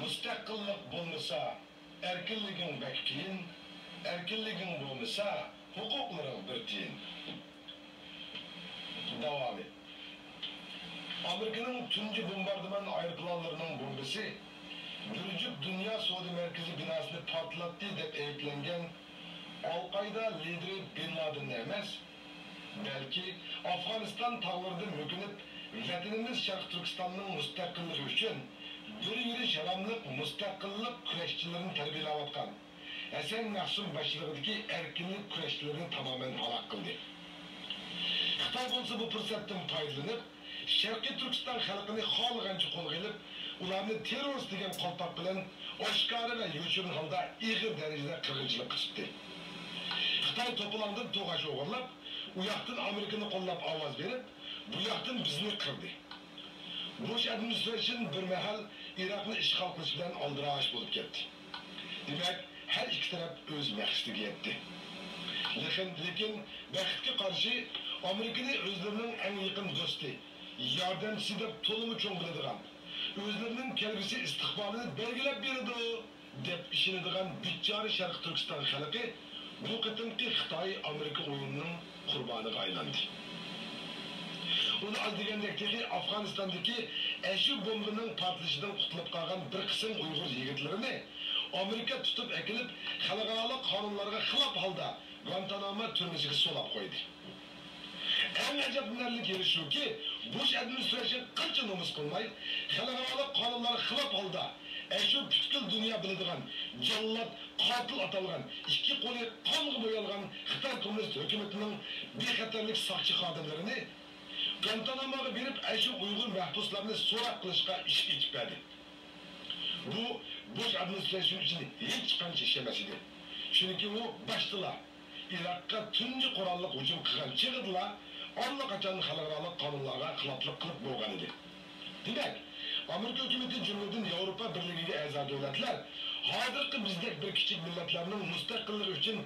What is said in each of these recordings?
Müstakillik bulmasa, erkinligin bekkiyin, erkinligin bulmasa, hukukların bir tiyin. Devam et. Amerika'nın tuncu bombardıman ayrıklanlarının bombası, Gürcük Dünya Suudi Merkezi binasını patlattı deb eyiplengen Al-Qaida lideri Bin Laden emas, belki Afganistan tağlarında mükünüp vatanimiz Şarkı Türkistan'ın müstakilliği üçün bir yürü şaramlık müstakillik küreşçilerini terbiyelatkan Hasan Mahsum başçılığındaki erkinlik küreşçilerini tamamen halak kıldı. Xitay bolsa bu fırsattan faydalanıp Şarkı Türkistan halkını xalığınca kolga elip ularni terörist degan qalpak bilan oshkora va yo'chirin holda ig'ir darajada qirg'inchilik qilibdi. Xitoy to'polondan to'g'ash o'g'irlab, u yoqdan Amerikani qo'llab ovoz berib, bu yoqdan bizni qirdi. Bush administration bir mahal Iroqni ishg'ol qilish bilan oldirash bo'lib ketdi. Demak, har ikki taraf o'z maqsadiga yetdi. Lekin baxtga qarshi Amerikani o'zlarining eng yaqin do'sti, yordamchisi deb to'limi cho'ng biladigan, o'zlarining kelgusi istiqbolini belgilab beradi deb ishonadigan bichora Sharq Turkiston xalqi bu qitimki Xitoy Amerika o'yinining qurboniga aylandi. Uni aldigandagi Afg'onistondagi shu bombaning portlashidan qutulib qolgan bir qism Uyg'ur yigitlarini Amerika tutib akilib, xalqaro qonunlarga xilof holda Guantanamo turmasiga solab qo'ydi. En acabınlarlık yeri şu ki, Bush administration qancha nomus qilmay, xalqaro qonunlarga xilof holda, shu butkul dunyo biladigan, jallod, qotil atalgan, ikki qo'li qonga bo'yalgan Xitoy kommunist hukumatining bexatarlik soqchi xodimlarini Guantanamoga berib, shu Uyg'ur mahbuslarni so'roq qilishga ish etibdi. Bu Bush administration uchun hech qancha ish emas edi. Chunki u boshdalar Iroqqa tunji qurolli hujum qilgan chig'idlar allaqachon xalqaro qonunlarga xiloflik qilib bo'lgan edi. Demak, Amerika hukumati jumladan Yevropa Birligiga a'zo davlatlar hozirgi bizdek bir kichik millatlarning mustaqilligi uchun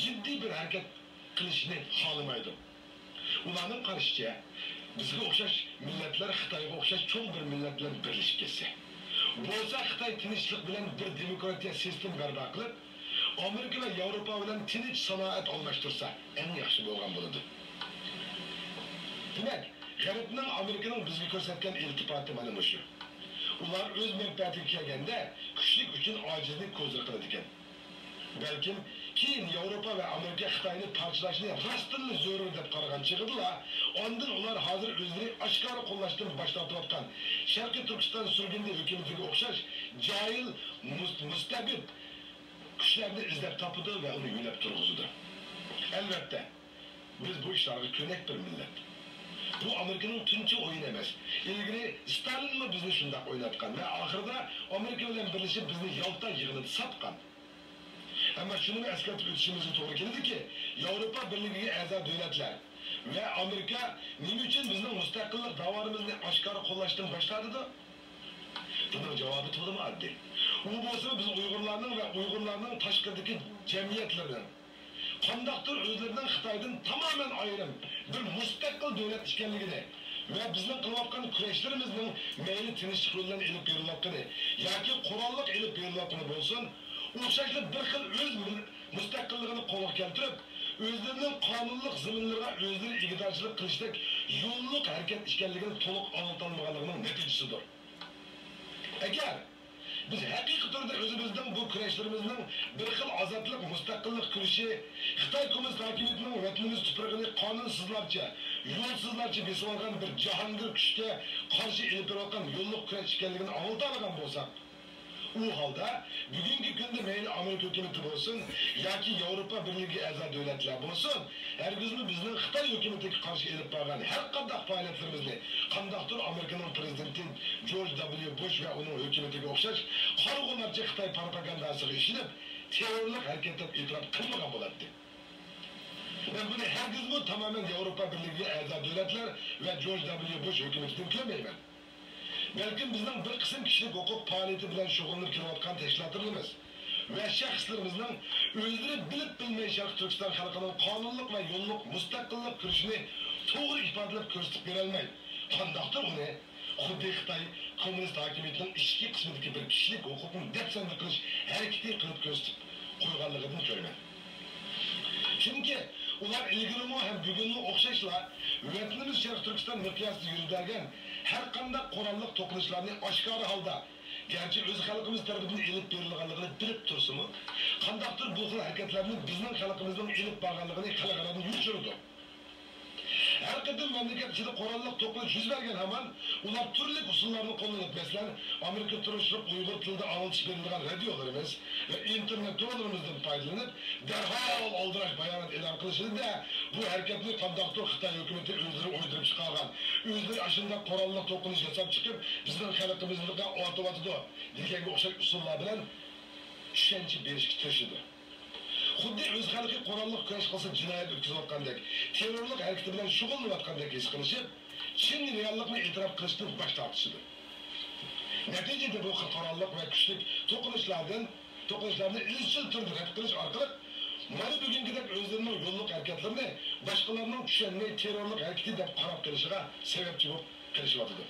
jiddiy bir harakat qilishni xohlamaydi. Ularning qarashicha, bizga o'xshash millatlar Xitoyga o'xshash cho'ng bir millat bilan birlashib ketsa, bo'lsa Xitoy tinchlik bilan bir demokratiya sistem barpo qilib, Amerika ve Avrupa bilan tinch sanoat almashtirsa eng yaxshi bo'lgan bo'ladi. Demak, G'arbning Amerikaning bizga ko'rsatgan iltifoti mana shu. Ular o'z manfaatiga kelganda kuchlik uchun ojizlik ko'zir qiladi ekan. Balkim keyin Avrupa ve Amerika Xitoyni parchalashni rostdan zo'r deb qaragan chig'dilar. Ondan ular hozir o'zlari oshkora qo'llashdan bosh tortayotgan Sharqiy Turkiston surgindi hukumatiga o'xshash jahil mustabid kuchlarni izlab topdi ve onu yo'lab turg'izdi. Albatta, biz bu ishlarga ko'nak bir millat. Bu Amerika'nın tunchi o'yini emas. Ilgari Stalinmi bizni shunday o'ynatgan va oxirida Amerika bilan birlashib bizni Yalta yig'inida sotgan. Ama shuni eslatib o'tishimiz to'g'ri keladiki, Yevropa Birligiga a'zo davlatlar ve Amerika nima uchun bizning mustaqillik davorimizni oshkora qo'llashdan boshladi? Bunun cevabı to'liq oddiy. U bo'lsa biz Uyg'urlarning tashqaridagi jamiyatlardan qandaqdir o'zlarining Xitoydan tamamen ayrim bir mustaqil davlat ekanligini ve bizning qilayotgan kurashlarimizning mayli tinchlik yo'ldan elib berilayotgani yoki qurolliq elib berilayotgani bo'lsin, o'xshashli bir xil o'z mustaqilligini qo'lga keltirib, o'zlarining qonunliq zaminlarga o'zlari ig'dorchilik qilishdek yo'lliq harakat ekanligini to'liq anlatolmaganligining natijasidir. Eğer biz haqiqiy turda o'zimizning bu kurashlarimizning bir xil ozodlik, mustaqillik kurashı, Xitoy kommunist hokimiyatining vatanimiz tuprog'ini qonunsizlarcha, yo'lsizlarcha besib olgan bir jahongir kuchga qarshi elib berayotgan yo'lliq kurash ekanligini oldi olgan bo'lsak, u holda bugungi kunda mayli Amerika hukumati bo'lsin yoki Yevropa Birligiga a'zo davlatlar bo'lsin, hargizmi bizning Xitoy hukumatiga qarshi elib borgan har qanday faoliyatlarimizni qandaqdir Amerikaning prezidenti George W. Bush ve onun hukumatiga o'xshash qarg'ularcha Xitoy propagandasiga ishonib, terrorlik harakat deb e'tirof qilmagan bo'ladi. Ben bunu hargizmi tamamen Yevropa Birligiga a'zo davlatlar ve George W. Bush hukumatidan ko'rmayman. Belki bizden bir kısım kişilik hukuk faaliyeti bilen şoğullanıp kelayotgan teşkilatlarımız ve şahslarımızdan özleri bilip bilmeyi Şarkı Türkistan halkının kanunluk ve yolluk, müstakillik kuruşunu doğru ifadelep gösterip verelmeyi. Qandaqdır bunu xuddi Xitoy kommunist hokimiyatining ichki qismidagi bir kishilik huquqni dafsanda qilish harakati qilib ko'rsatib qo'yganligidan ko'raman. Chunki ular ilgirimi ham bugunni o'xshashla vatanimiz Sharq Turkiston miqyosida yurib bergan har qanday qurolli to'qnashuvlarni oshkora holda garchi o'z xalqimiz tomonidan elib berilganligini bilib tursimi, qandaqdir bu xil harakatlarni bizning xalqimizning elib borganligini xalqlardan yurishirdi. Her kadın memleket içinde korallık topluluğu yüz vergen hemen ular türlü usullarını kullanıp mesela Amerika turuşlup Uygur tilde anılış verildiğin radyolarımız ve internet doğrularımızdan faydalanıp derhal oldıraş bayanat elan kılışını da bu hareketli kandaktör Xitay hükümeti özleri uydurup çıkargan özleri aşında korallık topluluğu hesap çıkıp bizden halkımızlığa ortabatıda dilgenge okşak usullar bilen düşençi berişki taşıdı. Xuddi o'z xalqi qurolliq kurash qilsa jinoyat o'tkazayotgandek, terrorlik harakati bilan shug'ullanayotgandek his qilishib, chin reallikni e'tirof qilishdan bosh tortishidir. Natijada bu qurolliq va kuchli to'qnashuvlarni izchil turda rad qilish orqali mana bugungidek o'zlarining yo'lliq harakatlarini boshqalarning tushunmay terrorlik harakati deb qarab kelishiga sababchi bo'lib qilishyapti.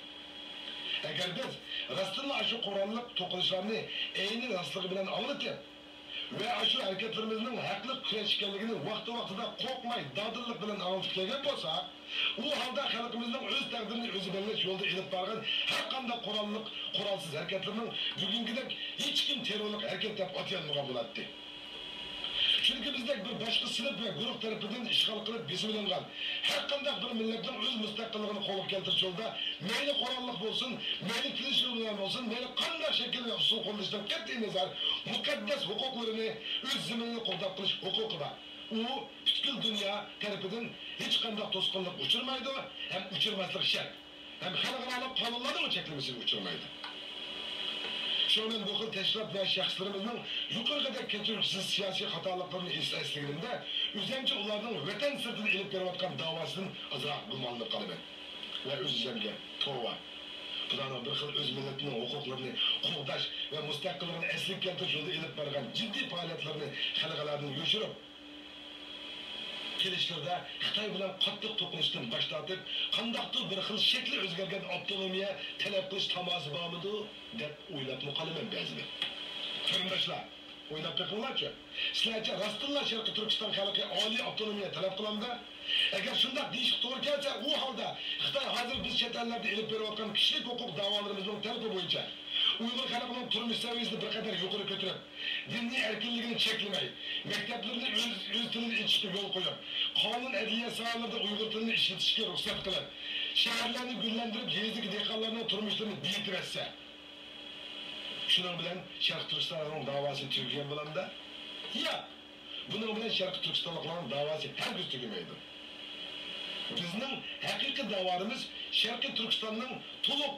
Agar biz rostdan shu qurolliq to'qnashuvlarni ayni rostligi bilan anglatib ve aşı hareketlerimizin haklı küreşkenliğini vakti-vaktida korkmay, dadıllık bilen anlatıp kelgen bolsa, o halda halkımızın öz takdirini özü belirleş yolda elip bargan her kanda kuralsız hareketlerinin bugünküdek hiç kim terörlük hareket yap atayanlığa bulattı. Çünkü bizde bir başka sınıf ve grup tarafından işgal kılıp besibilingan her kandak bir milletin öz müstakilliğini kolup keltiriş yolda meyli korallık bolsun, meyli kiliş yolundan olsun, meyli kandak şekil ve usul konuştan kettiği nezar mukaddes hukuklarını öz zeminini koldap kılış hukuku da. O bütün dünya tarafından hiç kandak toskunluk uçurmaydı hem uçurmazlık şart. Hem halkını alıp kanunladı mı çekilmesini uçurmaydı. Şunun bu kıl teşkilat ve şahslarımızın yukarıda keçirsiz siyasi hatalıklarını esasliginde üzerce onlardan vatan sırtını elip veriyotgan davasının azırak bulmanlık kalıbı. Ve öz zemge, tova. Budanın bir kıl öz milletinin hukuklarını qoğdaş ve müstakilliğini eslik keltiriş yolda elip bargan ciddi faaliyetlerini halkalarını yoşurup kelişlerde Xitay bilan qattiq to'qnashishdan bosh tortib, qandaqdir bir xil shakli o'zgargan avtonomiya talab qilish tamozi bormidi deb o'ylab qolaman ba'zida. Qarindoshlar, o'ylab beqinglarchi. Sizlarcha rostdan Sharqiy Turkiston xalqi oliy avtonomiya talab qilamda? Agar shunday deyish to'g'ri kelsa, u holda Xitoy hozir biz chet ellarda elib berayotgan kishilik huquq da'volarimizning talabi bo'yicha Uyghur xalqining turmush saviyasini bir qadar yuqori ko'tarib, diniy erkinligini cheklamay, maktablarni o'z tilida ichishga yo'l qo'yib, qonun adliya sohalarida Uyghur tilini ishlatishga ruxsat qilib, shaharlarni gullantirib, yezik dehqonlarning turmushlarini buyurtirsa, shuning bilan Sharq Turkistonning da'vosi tugagan bo'ladi. Ya, buning bilan Sharq Turkistonliklarning da'vosi hargiz tugamaydi. Bizning haqiqiy da'vorimiz Sharqiy Turkistonning to'liq,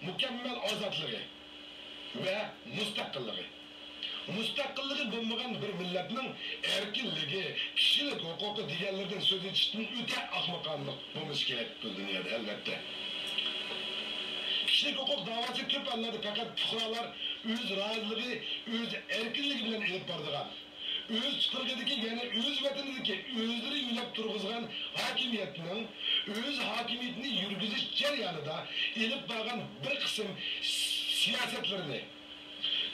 mukammal ozodligi ve müstakilliği. Müstakilliği bulmagan bir milletinin erkinliği, kişilik hukuku diğerlerden söz etişinin öte ahmakanlık bulmuş gerek bu dünyada elbette. Kişilik hukuk davası köp anladı fakat fuqarolar öz razılığı, öz erkinliği bilen elip bardıgan. Öz Türkiye'deki yani öz vatanındaki özleri yönep turguzgan hakimiyetinin öz hakimiyetini yürgüzüş jarayonida elip bargan bir kısım siyasetlerini,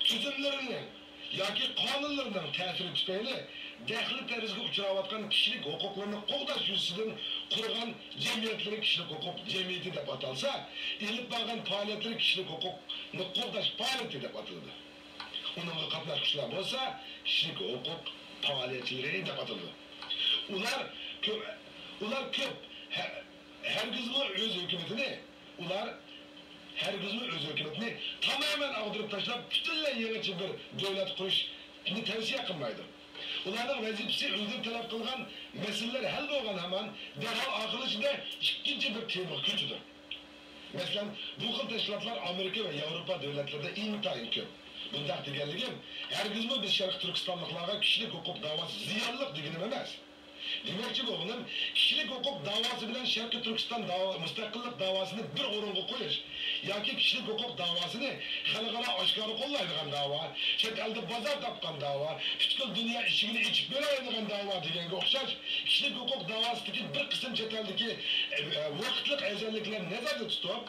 tüzümlerini, yoki qonunlardan ta'siri tufayli daxli tarzga uchrayotgan kishilik huquqlarini qo'g'dash yuzasidan qurgan jamiyatlar kishilik huquq jamiyati deb atalsa, elib borgan faoliyatlar kishilik huquqni qo'g'dash faoliyati deb ataladi. Uningga qatnashuvchilar bo'lsa, kishilik huquq faoliyatchilari deb ataladi. Ular ko'p hargizmi o'z hukumatini herkesin öz hükümetini tamamen aldırıp taşlayıp bütünle yeniçi bir devlet kuruşunu tavsiye kılmaydı. Onların vazifesi özür talep kılgan meseleler hal olgan hemen derhal akıl içinde ikinci bir tema gücüdür. Mesela bu kıl teşkilatlar Amerika ve Avrupa devletlerinde intayın köp. Bundak degenligim, herkesin biz Sharq Turkistonliklarga kişilik hukuk davası ziyonliq deganim emas. Demakchi bo'lganim, kishilik huquq da'vosi bilan Sharqiy Turkiston mustaqillik da'vosini bir o'ringa qo'yish yoki kishilik huquq da'vosini xalqaro oshkora qo'llaydigan da'vo, chet elda bozor topgan da'vo, butkul dunyo eshigini ichib beradigan da'vo deganga o'xshash, kishilik huquq da'vosidagi bir qism chet eldagi vaqtlik azalliklarni nazarda tutib,